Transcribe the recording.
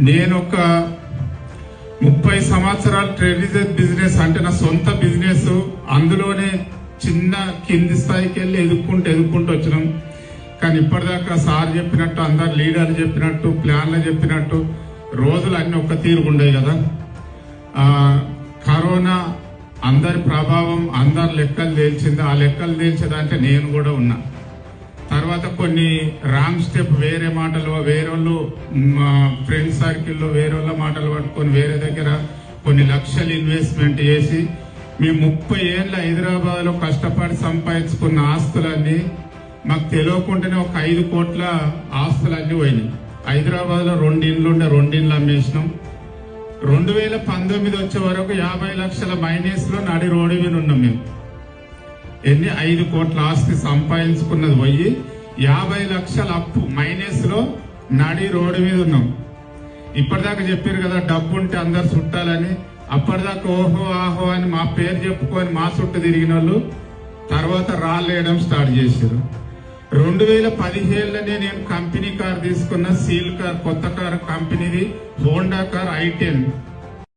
నేను ఒక 30 సంవత్సరాలు ట్రెడిషనల్ బిజినెస్ అంటే నా సొంత బిజినెస్, అందులోనే చిన్న కింది స్థాయికి వెళ్ళి ఎదుక్కుంటూ వచ్చినాం. కానీ ఇప్పటిదాకా సార్ చెప్పినట్టు, అందరు లీడర్లు చెప్పినట్టు, ప్లాన్లు చెప్పినట్టు రోజులు అన్ని ఒక్క తీరుగుండేవి కదా. కరోనా అందరి ప్రభావం, అందరి లెక్కలు తేల్చింది. ఆ లెక్కలు తేల్చేదంటే నేను కూడా ఉన్నా. తర్వాత కొన్ని రాంగ్ స్టెప్, వేరే మాటలు, వేరే వాళ్ళు ఫ్రెండ్ సర్కిల్లో వేరే వాళ్ళ మాటలు పట్టుకొని వేరే దగ్గర కొన్ని లక్షలు ఇన్వెస్ట్మెంట్ చేసి మేము 30 ఏళ్ళ హైదరాబాద్ లో కష్టపడి సంపాదించుకున్న ఆస్తులన్నీ మాకు తెలియకుండానే ఒక 5 కోట్ల ఆస్తులన్నీ పోయినాయి. హైదరాబాద్ లో 2 ఇండ్లు ఉండే, 2 ఇండ్లు అమ్మేసినాం. 2019 వచ్చే వరకు 50 లక్షల మైనస్ లో నడి రోడ్డు మీద ఉన్నాం మేము. 5 కోట్ల ఆస్తి సంపాదించుకున్నది పోయి 50 లక్షల అప్పు మైనస్ లో నడి రోడ్డు మీద ఉన్నాం. ఇప్పటిదాకా చెప్పారు కదా డబ్బు ఉంటే అందరు చుట్టాలని. అప్పటిదాకా ఓహో ఆహో అని మా పేరు చెప్పుకొని మా చుట్టూ తిరిగిన వాళ్ళు తర్వాత రాళ్ళేయడం స్టార్ట్ చేశారు. 2017లోనే నేను కంపెనీ కార్ తీసుకున్న, సీల్ కార్, కొత్త కార్ కంపెనీది, హోండా కార్ i10